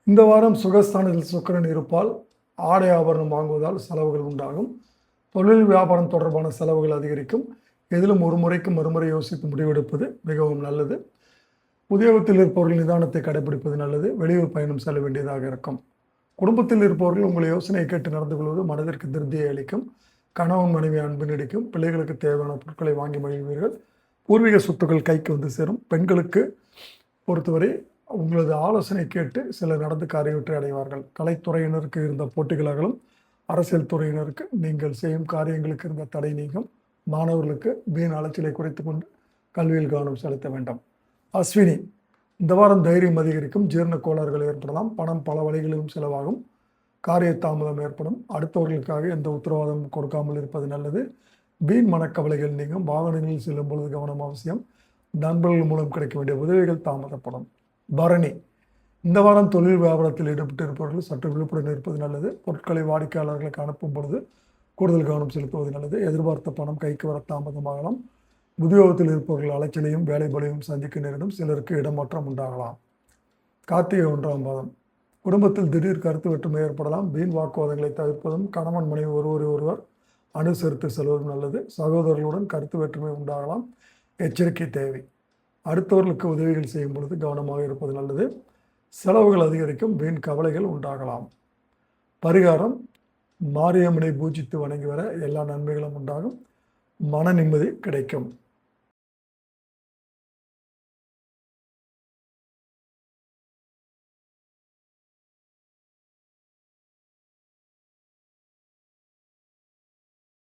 இந்த வாரம் சுகஸ்தானத்தில் சுக்கிரன் இருப்பால் ஆடை ஆபரணம் வாங்குவதால் செலவுகள் உண்டாகும். தொழில் வியாபாரம் தொடர்பான செலவுகள் அதிகரிக்கும். எதிலும் ஒரு முறைக்கு மறுமுறை யோசித்து முடிவெடுப்பது மிகவும் நல்லது. உத்தியோகத்தில் இருப்பவர்கள் நிதானத்தை கடைபிடிப்பது நல்லது. வெளியூர் பயணம் செல்ல வேண்டியதாக இருக்கும். குடும்பத்தில் இருப்பவர்கள் உங்கள் யோசனையை கேட்டு நடந்து கொள்வது மனதிற்கு திருப்தியை அளிக்கும். கணவன் மனைவி அன்பு நீடிக்கும். பிள்ளைகளுக்கு தேவையான பொருட்களை வாங்கி மகிழ்வீர்கள். பூர்வீக சொத்துக்கள் கைக்கு வந்து சேரும். பெண்களுக்கு பொறுத்தவரை உங்களது ஆலோசனை கேட்டு சிலர் நடந்து காரியவற்றை அடைவார்கள். கலைத்துறையினருக்கு இருந்த போட்டிகளாகவும் அரசியல் துறையினருக்கு நீங்கள் செய்யும் காரியங்களுக்கு இருந்த தடை நீங்கும். மாணவர்களுக்கு வீண் அலைச்சலை குறைத்து கொண்டு கல்வியில் கவனம் செலுத்த வேண்டும். அஸ்வினி, இந்த வாரம் தைரியம் அதிகரிக்கும். ஜீரண கோளாறுகள் ஏற்படலாம். பணம் பல வழிகளிலும் செலவாகும். காரிய தாமதம் ஏற்படும். அடுத்தவர்களுக்காக எந்த உத்தரவாதமும் கொடுக்காமல் இருப்பது நல்லது. வீண் மனக்கவலைகள் நீங்கும். வாகனங்களில் செல்லும் பொழுது கவனம் அவசியம். நண்பர்கள் மூலம் கிடைக்க வேண்டிய உதவிகள் தாமதப்படும். பரணி, இந்த வாரம் தொழில் வியாபாரத்தில் ஈடுபட்டு இருப்பவர்கள் சற்று விழிப்புடன் இருப்பது நல்லது. பொருட்களை வாடிக்கையாளர்களுக்கு அனுப்பும் பொழுது கூடுதல் கவனம் செலுத்துவது நல்லது. எதிர்பார்த்த பணம் கைக்கு வர தாமதமாகலாம். உத்தியோகத்தில் இருப்பவர்கள் அலைச்சலையும் வேலை பலையும் சந்திக்க நேரிடும். சிலருக்கு இடமாற்றம் உண்டாகலாம். கார்த்திகை 1ஆம் பாதம், குடும்பத்தில் திடீர் கருத்து வேற்றுமை ஏற்படலாம். வீண் வாக்குவாதங்களை தவிர்ப்பதும் கணவன் மனைவி ஒருவர் அனுசரித்து செல்வதும் நல்லது. சகோதரர்களுடன் கருத்து வேற்றுமை உண்டாகலாம். எச்சரிக்கை தேவை. அடுத்தவர்களுக்கு உதவிகள் செய்யும் பொழுது கவனமாக இருப்பது நல்லது. செலவுகள் அதிகரிக்கும். வீண் கவலைகள் உண்டாகலாம். பரிகாரம், மாரியம்மனை பூஜித்து வணங்கி வர எல்லா நன்மைகளும் உண்டாகும். மன நிம்மதி கிடைக்கும்.